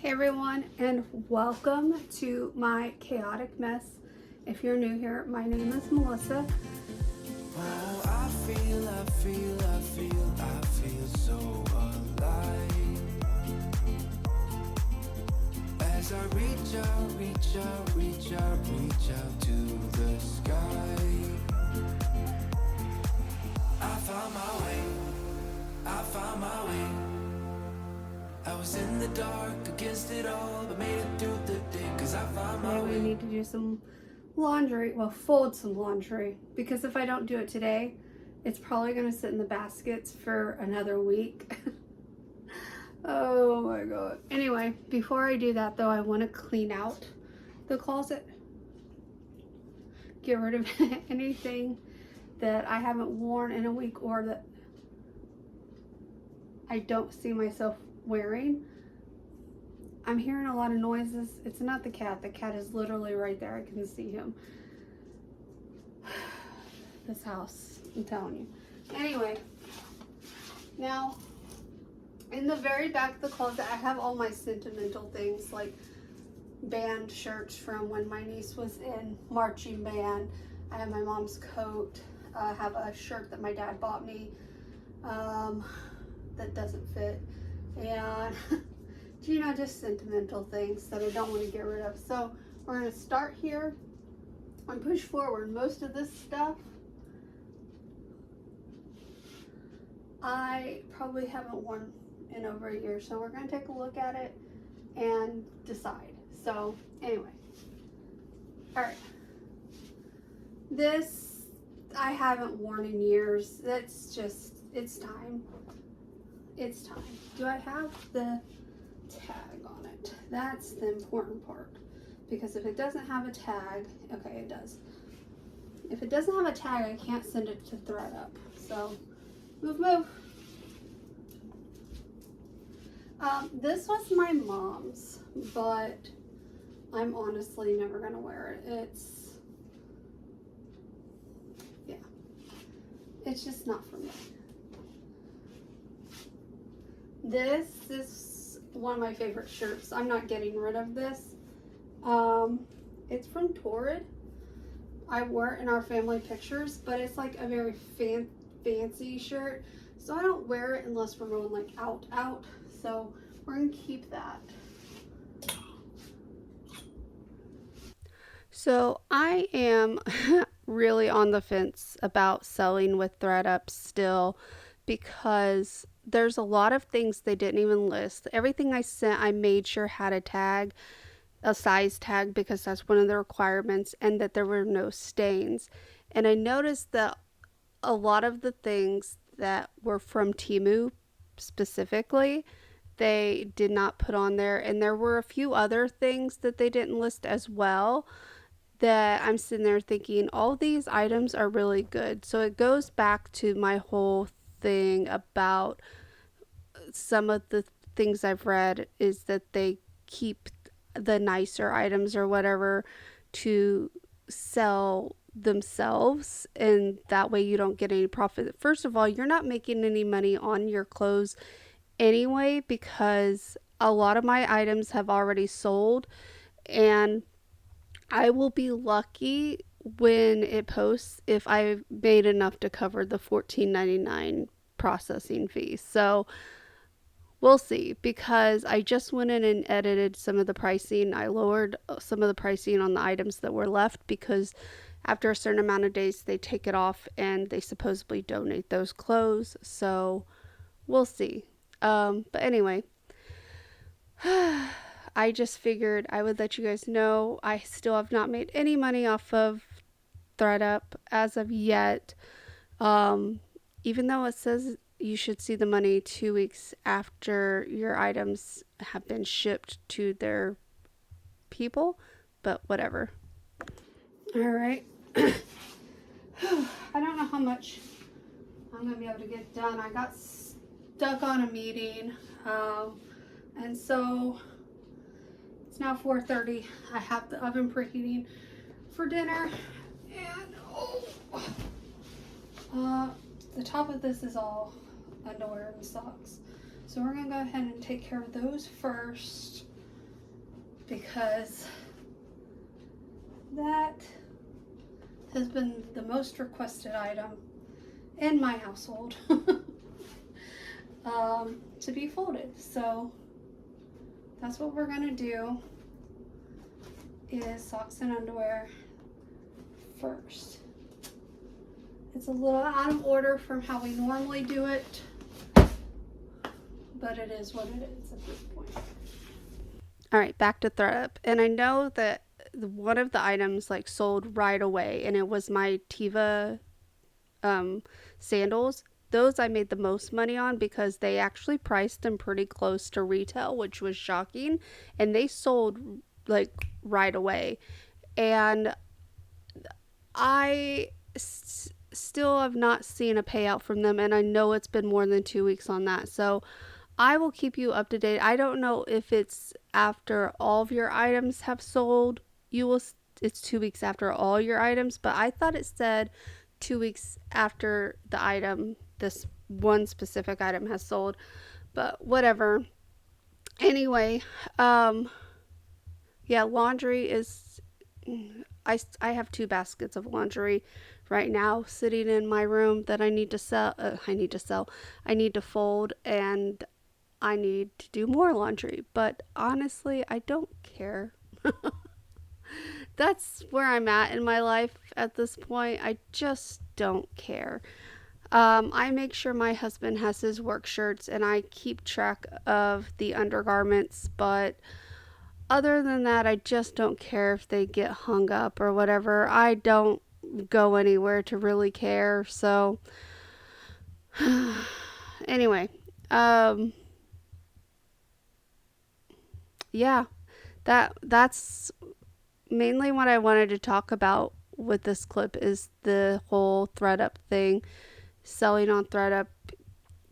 Hey everyone, and welcome to my chaotic mess. If you're new here, my name is Melissa. Oh, I feel so alive. As I reach out to the sky. I found my way. I was in the dark against it all, but made it through the day, 'cause I found my way. We need to do some laundry, well, fold some laundry, because if I don't do it today, it's probably going to sit in the baskets for another week. Oh my god. Anyway, before I do that though, I want to clean out the closet. Get rid of anything that I haven't worn in a week or that I don't see myself wearing. I'm hearing a lot of noises. It's not the cat. The cat is literally right there. I can see him. This house, I'm telling you. Anyway, now in the very back of the closet, I have all my sentimental things like band shirts from when my niece was in marching band. I have my mom's coat. I have a shirt that my dad bought me that doesn't fit. And you know, just sentimental things that I don't want to get rid of. So we're going to start here and push forward. Most of this stuff I probably haven't worn in over a year, so we're going to take a look at it and decide. So anyway, all right, this I haven't worn in years. That's just, it's time. Do I have the tag on it? That's the important part, because if it doesn't have a tag, okay, it does. If it doesn't have a tag, I can't send it to ThreadUp. So move. This was my mom's, but I'm honestly never gonna wear it. It's just not for me. This is one of my favorite shirts. I'm not getting rid of this. It's from Torrid. I wore it in our family pictures, but it's like a very fancy shirt, so I don't wear it unless we're going like out. So we're gonna keep that. So I am really on the fence about selling with ThreadUp still, because there's a lot of things they didn't even list. Everything I sent, I made sure had a tag, a size tag, because that's one of the requirements, and that there were no stains. And I noticed that a lot of the things that were from Temu specifically, they did not put on there, and there were a few other things that they didn't list as well, that I'm sitting there thinking all these items are really good. So it goes back to my whole thing about some of the things I've read is that they keep the nicer items or whatever to sell themselves, and that way you don't get any profit. First of all, you're not making any money on your clothes anyway, because a lot of my items have already sold, and I will be lucky when it posts if I made enough to cover the $14.99 processing fee. So we'll see, because I just went in and edited some of the pricing. I lowered some of the pricing on the items that were left, because after a certain amount of days they take it off and they supposedly donate those clothes. So we'll see. But anyway, I just figured I would let you guys know I still have not made any money off of ThreadUp as of yet. Even though it says you should see the money 2 weeks after your items have been shipped to their people, but whatever. All right. I don't know how much I'm gonna be able to get done. I got stuck on a meeting, and so it's now 4:30. I have the oven preheating for dinner, and the top of this is all underwear and socks. So we're gonna go ahead and take care of those first. because that has been the most requested item in my household to be folded. So that's what we're gonna do, is socks and underwear first. It's a little out of order from how we normally do it, but it is what it is at this point. All right, back to ThredUp. And I know that one of the items like sold right away, and it was my Tiva sandals. Those I made the most money on because they actually priced them pretty close to retail, which was shocking. And they sold like right away. And I still have not seen a payout from them. And I know it's been more than 2 weeks on that. So I will keep you up to date. I don't know if it's after all of your items have sold. You will. It's 2 weeks after all your items, but I thought it said 2 weeks after the item, this one specific item has sold. But whatever. Anyway, yeah, laundry is. I have 2 baskets of laundry right now sitting in my room that I need to sell. I need to sell. I need to fold, and I need to do more laundry, but honestly, I don't care. That's where I'm at in my life at this point. I just don't care. I make sure my husband has his work shirts and I keep track of the undergarments, but other than that, I just don't care if they get hung up or whatever. I don't go anywhere to really care. So, anyway, yeah, that's mainly what I wanted to talk about with this clip is the whole ThredUp thing. Selling on ThredUp,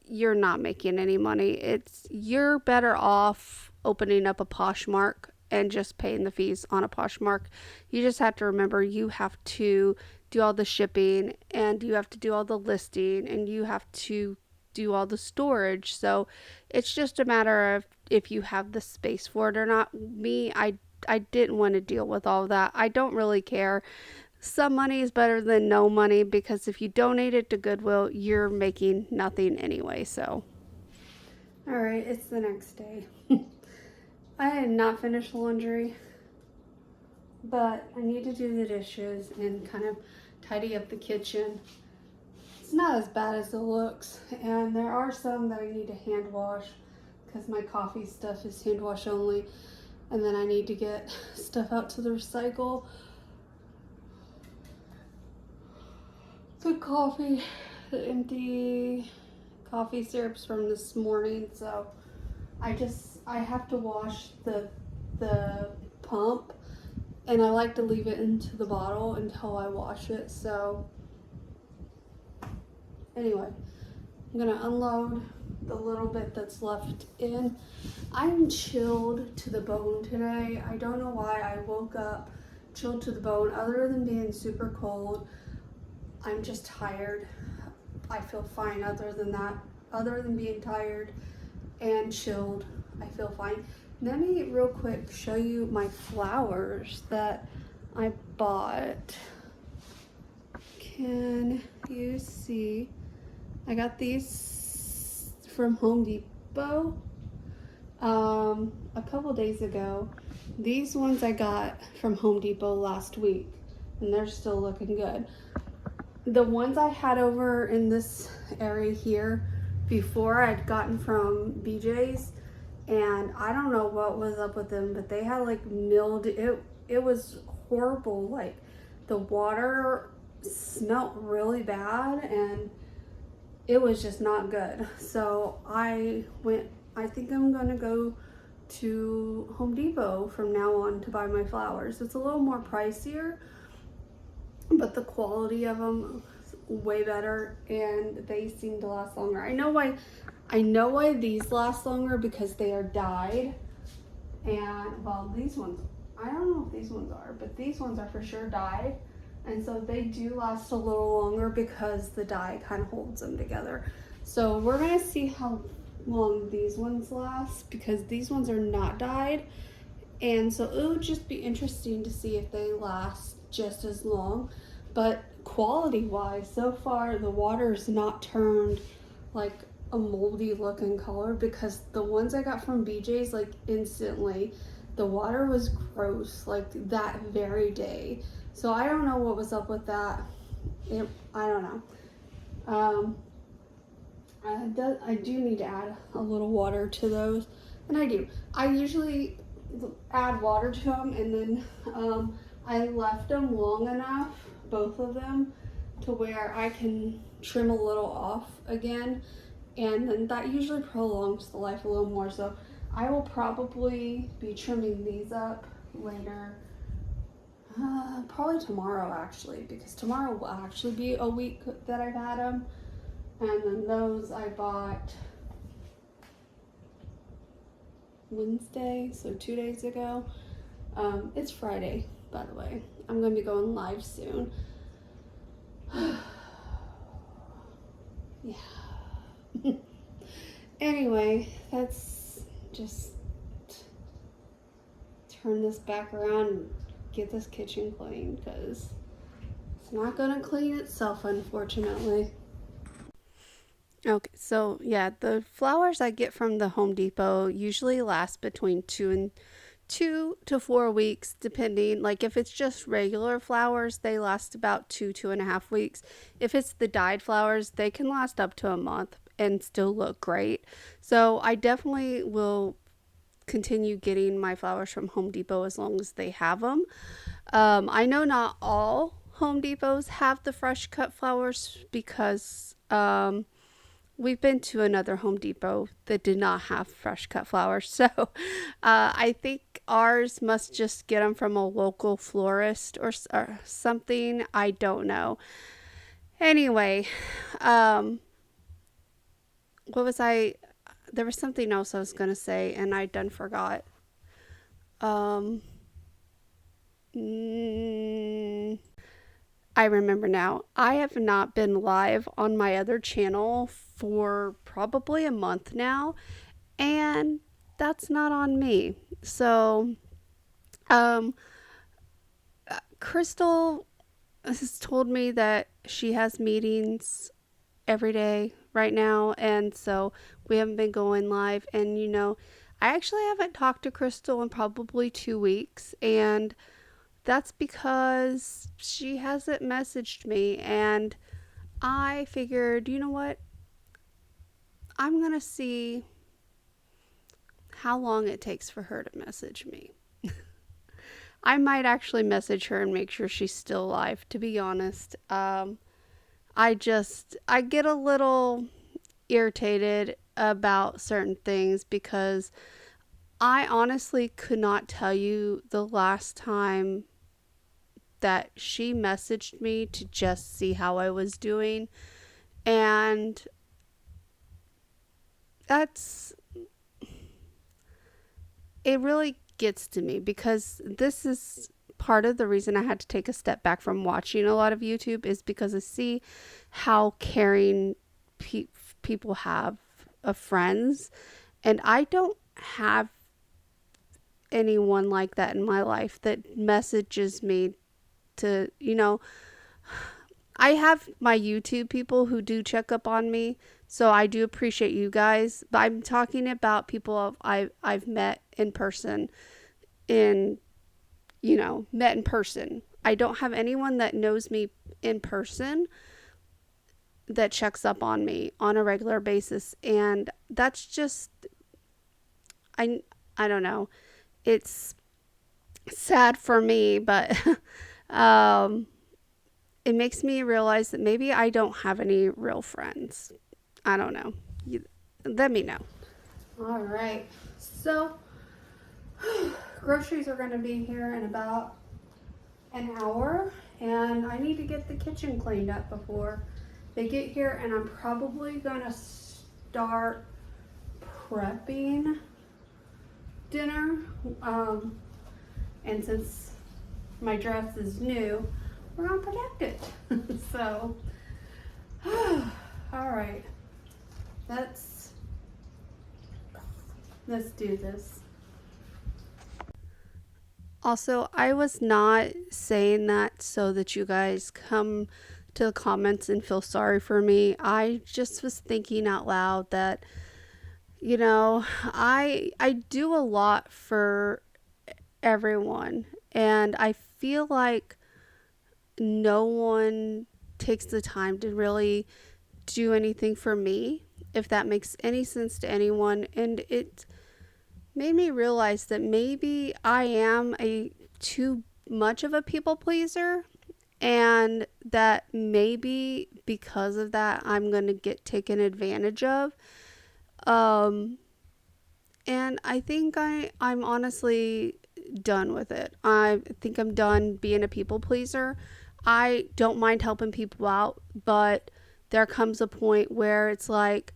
you're not making any money. You're better off opening up a Poshmark and just paying the fees on a Poshmark. You just have to remember you have to do all the shipping and you have to do all the listing and you have to do all the storage. So it's just a matter of if you have the space for it or not. I didn't want to deal with all of that. I don't really care. Some money is better than no money because if you donate it to Goodwill, you're making nothing anyway. So, all right, it's the next day. I did not finish laundry, but I need to do the dishes and kind of tidy up the kitchen. It's not as bad as it looks, and there are some that I need to hand wash because my coffee stuff is hand wash only, and then I need to get stuff out to the recycle. The coffee, the empty coffee syrups from this morning, so I have to wash the pump, and I like to leave it into the bottle until I wash it. So anyway, I'm gonna unload the little bit that's left in. I'm chilled to the bone today. I don't know why I woke up chilled to the bone other than being super cold. I'm just tired. I feel fine other than that. Other than being tired and chilled, I feel fine. Let me real quick show you my flowers that I bought. Can you see? I got these from Home Depot a couple days ago. These ones I got from Home Depot last week, and they're still looking good. The ones I had over in this area here before I'd gotten from BJ's, and I don't know what was up with them, but they had like mildew. It was horrible. Like the water smelled really bad and it was just not good. So I think I'm gonna go to Home Depot from now on to buy my flowers. It's a little more pricier, but the quality of them is way better and they seem to last longer. I know why these last longer, because they are dyed. And well, these ones, I don't know if these ones are, but these ones are for sure dyed. And so they do last a little longer because the dye kind of holds them together. So we're gonna see how long these ones last, because these ones are not dyed And so it would just be interesting to see if they last just as long. But quality wise, so far the water's not turned like a moldy looking color, because the ones I got from BJ's, like instantly the water was gross like that very day. So I don't know what was up with that. I don't know. Um, I do need to add a little water to those, and I do. I usually add water to them, and then I left them long enough, both of them, to where I can trim a little off again, and then that usually prolongs the life a little more. So I will probably be trimming these up later. Probably tomorrow actually, because tomorrow will actually be a week that I've had them. And then those I bought Wednesday, so 2 days ago. It's Friday, by the way. I'm going to be going live soon. Yeah. Anyway, that's just turn this back around and get this kitchen clean, because it's not going to clean itself, unfortunately. Okay, so yeah, the flowers I get from the Home Depot usually last between 2 to 4 weeks, depending. Like if it's just regular flowers, they last about 2.5 weeks. If it's the dyed flowers, they can last up to a month and still look great. So I definitely will continue getting my flowers from Home Depot as long as they have them. I know not all Home Depots have the fresh cut flowers, because we've been to another Home Depot that did not have fresh cut flowers. So I think ours must just get them from a local florist or something. I don't know. Anyway, um, what was I? There was something else I was going to say, and I done forgot. Um, mm, I remember now. I have not been live on my other channel for probably a month now, and that's not on me. So, um, Crystal has told me that she has meetings every day right now, and so we haven't been going live. And I actually haven't talked to Crystal in probably 2 weeks, and that's because she hasn't messaged me. And I figured, you know what? I'm gonna see how long it takes for her to message me. I might actually message her and make sure she's still alive, to be honest. I get a little irritated about certain things, because I honestly could not tell you the last time that she messaged me to just see how I was doing. And that's, it really gets to me, because this is part of the reason I had to take a step back from watching a lot of YouTube, is because I see how caring people have of friends, and I don't have anyone like that in my life that messages me to, I have my YouTube people who do check up on me, so I do appreciate you guys, but I'm talking about people I've met in person, in met in person. I don't have anyone that knows me in person that checks up on me on a regular basis, and that's just, I I don't know. It's sad for me, but um it makes me realize that maybe I don't have any real friends. I don't know. Let me know. All right. So, groceries are going to be here in about an hour, and I need to get the kitchen cleaned up before they get here, and I'm probably going to start prepping dinner. And since my dress is new, we're going to protect it. So, all right. Let's do this. Also, I was not saying that so that you guys come to the comments and feel sorry for me. I just was thinking out loud that, I do a lot for everyone, and I feel like no one takes the time to really do anything for me, if that makes any sense to anyone. And it made me realize that maybe I am a too much of a people pleaser, and that maybe because of that I'm going to get taken advantage of. Um and I think I'm honestly done with it. I think I'm done being a people pleaser. I don't mind helping people out, but there comes a point where it's like,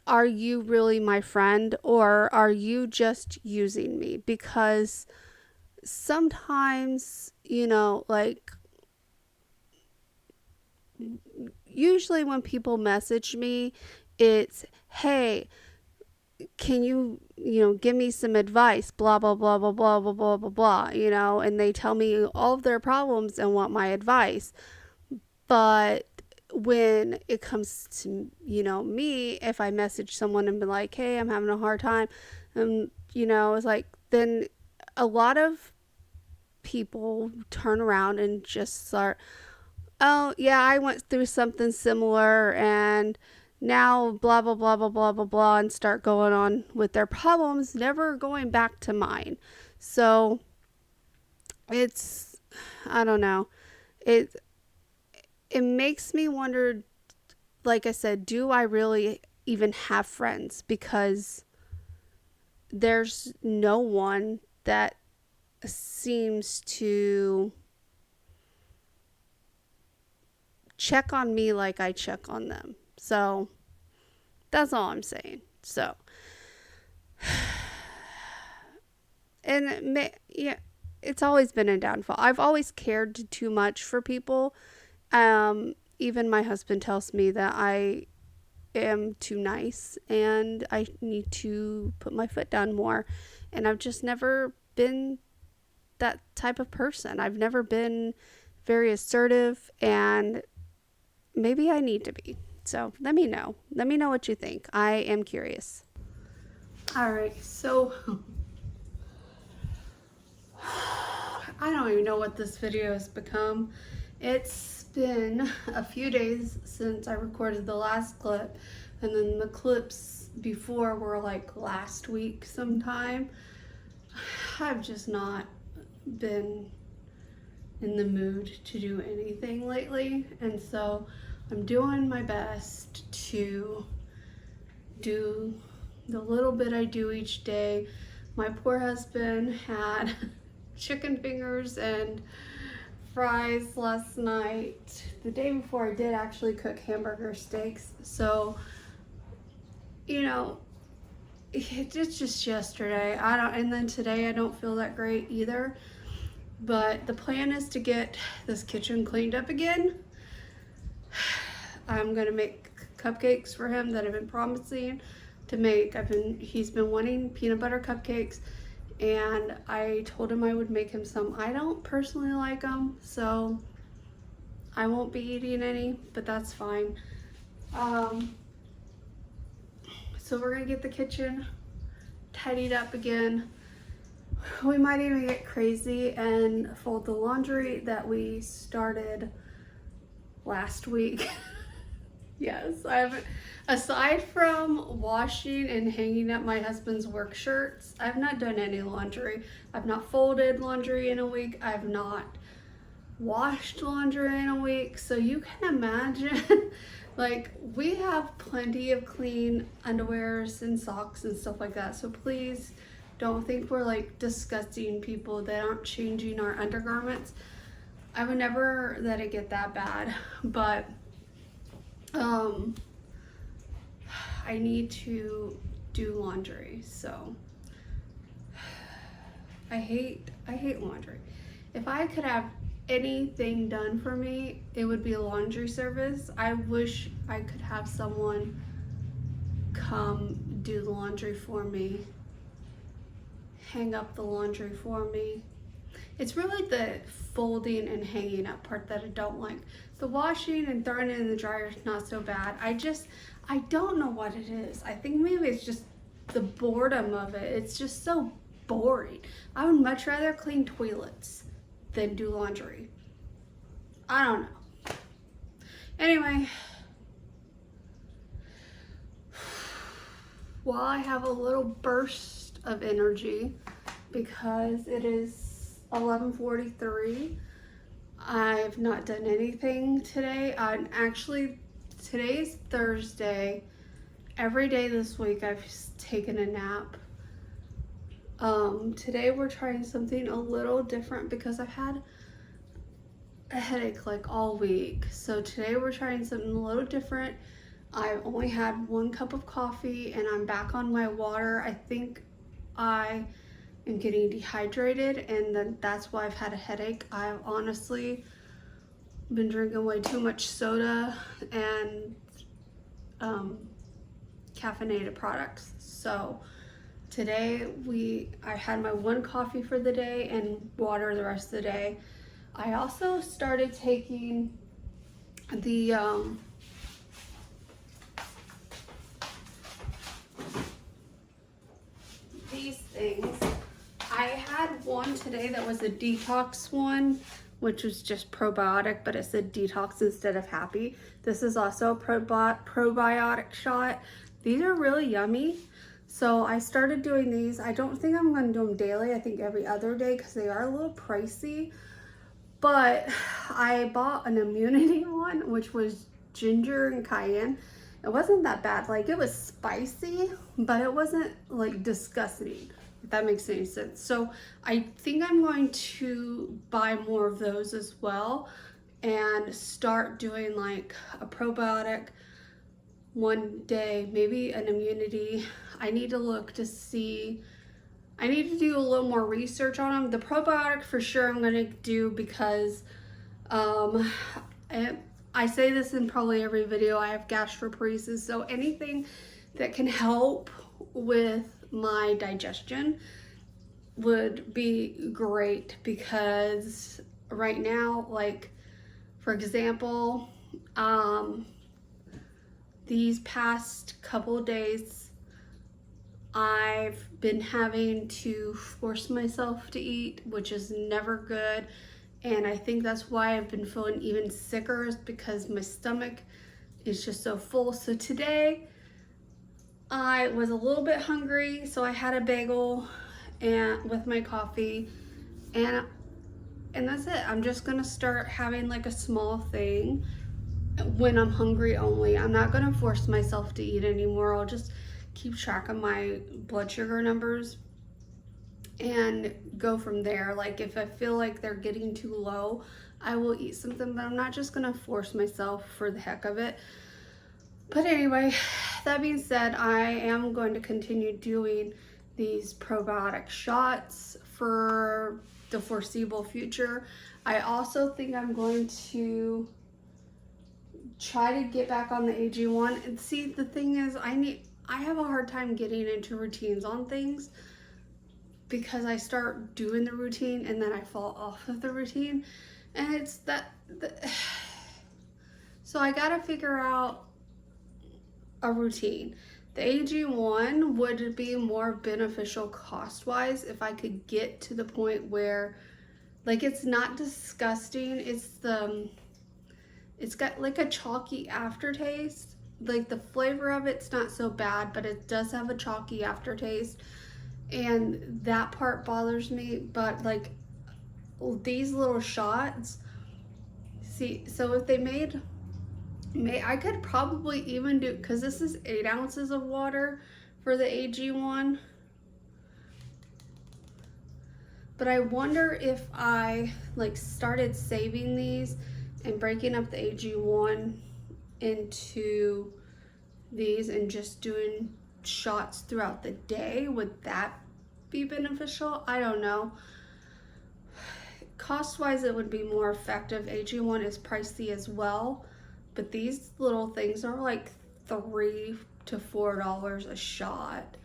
are you really my friend, or are you just using me? Because sometimes, like, usually when people message me, it's, hey, can give me some advice, blah, blah, blah, blah, blah, blah, blah, blah, blah, and they tell me all of their problems and want my advice. But when it comes to, me, if I message someone and be like, hey, I'm having a hard time, it's like, then a lot of people turn around and just start, oh, yeah, I went through something similar, and now blah, blah, blah, blah, blah, blah, blah, and start going on with their problems, never going back to mine. So it's, I don't know. It, it makes me wonder, like I said, do I really even have friends? Because there's no one that seems to check on me like I check on them. So that's all I'm saying. So, and yeah, it's always been a downfall. I've always cared too much for people. Even my husband tells me that I am too nice and I need to put my foot down more. And I've just never been that type of person. I've never been very assertive, and maybe I need to be. So let me know. Let me know what you think. I am curious. All right, so I don't even know what this video has become. It's been a few days since I recorded the last clip, and then the clips before were like last week sometime. I've just not been in the mood to do anything lately, and so I'm doing my best to do the little bit I do each day. My poor husband had chicken fingers and fries last night. The day before, I did actually cook hamburger steaks. So, you know, it's just yesterday. I don't, and then today I don't feel that great either. But the plan is to get this kitchen cleaned up again. I'm gonna make cupcakes for him that I've been promising to make. He's been wanting peanut butter cupcakes, and I told him I would make him some. I don't personally like them, so I won't be eating any, but that's fine. So we're gonna get the kitchen tidied up again. We might even get crazy and fold the laundry that we started last week. Yes, aside from washing and hanging up my husband's work shirts, I've not done any laundry. I've not folded laundry in a week. I've not washed laundry in a week. So you can imagine, like, we have plenty of clean underwears and socks and stuff like that. So please don't think we're like disgusting people that aren't changing our undergarments. I would never let it get that bad, but I need to do laundry. So I hate laundry. If I could have anything done for me, it would be a laundry service. I wish I could have someone come do the laundry for me, hang up the laundry for me, It's really the folding and hanging up part that I don't like. The washing and throwing it in the dryer is not so bad. I don't know what it is. I think maybe it's just the boredom of it. It's just so boring. I would much rather clean toilets than do laundry. I don't know. Anyway, while I have a little burst of energy because it is 11:43, I've not done anything today. Today's Thursday. Every day this week I've taken a nap. Today we're trying something a little different because I've had a headache like all week. So today we're trying something a little different. I've only had 1 cup of coffee and I'm back on my water. I think I am getting dehydrated and then that's why I've had a headache. I've honestly been drinking way too much soda and caffeinated products. So today I had my 1 coffee for the day and water the rest of the day. I also started taking the these things. I had one today that was a detox one, which was just probiotic, but it said detox instead of happy. This is also a probiotic shot. These are really yummy. So I started doing these. I don't think I'm going to do them daily. I think every other day because they are a little pricey. But I bought an immunity one, which was ginger and cayenne. It wasn't that bad. Like, it was spicy, but it wasn't like disgusting, if that makes any sense. So I think I'm going to buy more of those as well and start doing like a probiotic one day, maybe an immunity. I need to look to see. I need to do a little more research on them. The probiotic for sure I'm going to do because I say this in probably every video. I have gastroparesis, so anything that can help with my digestion would be great because right now, like for example, these past couple of days I've been having to force myself to eat, which is never good. And I think that's why I've been feeling even sicker, is because my stomach is just so full. So today I was a little bit hungry, so I had a bagel and with my coffee, and that's it. I'm just gonna start having like a small thing when I'm hungry only. I'm not gonna force myself to eat anymore. I'll just keep track of my blood sugar numbers and go from there. Like if I feel like they're getting too low, I will eat something, but I'm not just gonna force myself for the heck of it. But anyway, that being said, I am going to continue doing these probiotic shots for the foreseeable future. I also think I'm going to try to get back on the AG1. And see, the thing is, I have a hard time getting into routines on things because I start doing the routine and then I fall off of the routine, and it's so I gotta figure out a routine. The AG1 would be more beneficial cost-wise if I could get to the point where, like, it's not disgusting. It's got like a chalky aftertaste. Like the flavor of it's not so bad, but it does have a chalky aftertaste, and that part bothers me. But like these little shots, see, so if they made I could probably even do, because this is 8 ounces of water for the AG1, but I wonder if I like started saving these and breaking up the AG1 into these and just doing shots throughout the day, would that be beneficial? I don't know. Cost wise, it would be more effective. AG1 is pricey as well, but these little things are like $3 to $4 a shot.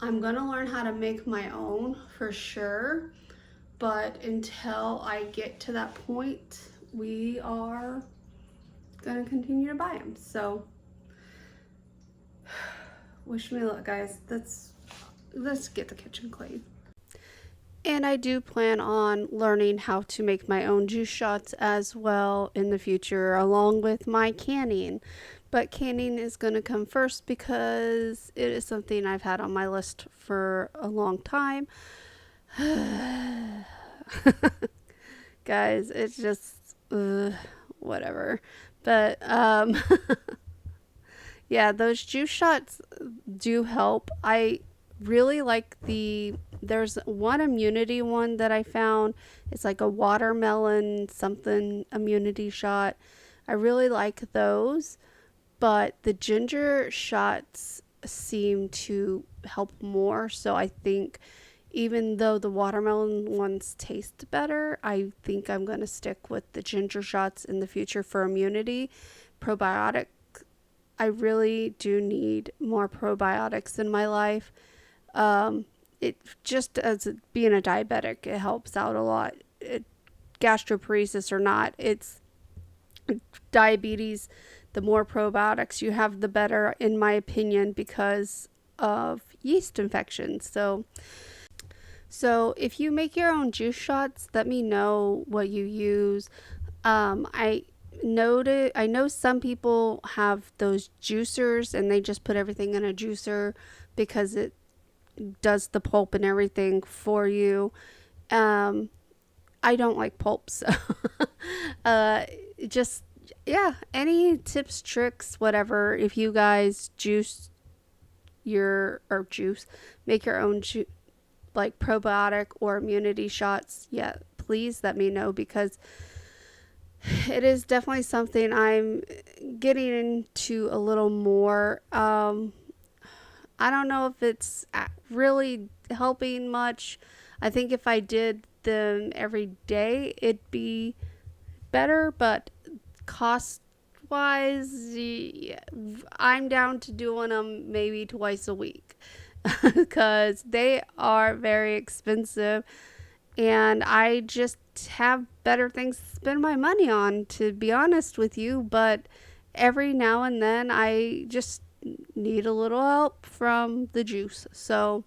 I'm gonna learn how to make my own for sure, But until I get to that point, we are gonna continue to buy them. So wish me luck, guys. Let's get the kitchen clean. And I do plan on learning how to make my own juice shots as well in the future, along with my canning. But canning is going to come first because it is something I've had on my list for a long time. Guys, it's just whatever. But yeah, those juice shots do help. I really like there's one immunity one that I found. It's like a watermelon something immunity shot. I really like those, but the ginger shots seem to help more. So I think even though the watermelon ones taste better, I think I'm going to stick with the ginger shots in the future for immunity. Probiotic, I really do need more probiotics in my life. It just as being a diabetic, it helps out a lot. Gastroparesis or not, it's diabetes. The more probiotics you have, the better, in my opinion, because of yeast infections. So if you make your own juice shots, let me know what you use. I know some people have those juicers and they just put everything in a juicer because it does the pulp and everything for you. I don't like pulp, so uh, just yeah. Any tips, tricks, whatever. If you guys make your own like probiotic or immunity shots, yeah, please let me know because it is definitely something I'm getting into a little more. I don't know if it's really helping much. I think if I did them every day, it'd be better, but cost wise, yeah, I'm down to doing them maybe twice a week because they are very expensive and I just have better things to spend my money on, to be honest with you. But every now and then, I just need a little help from the juice. So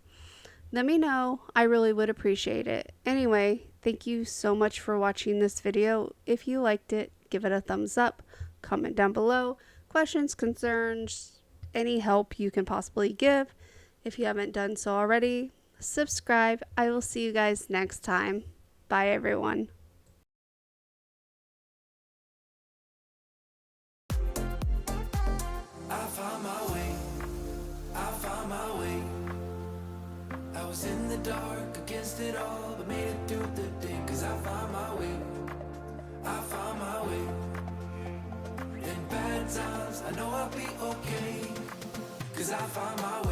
let me know. I really would appreciate it. Anyway, thank you so much for watching this video. If you liked it, give it a thumbs up, comment down below, questions, concerns, any help you can possibly give. If you haven't done so already, subscribe. I will see you guys next time. Bye, everyone. I found my way, I found my way. I was in the dark against it all, but made it through the day. Cause I found my way, I found my way. In bad times, I know I'll be okay. Cause I found my way.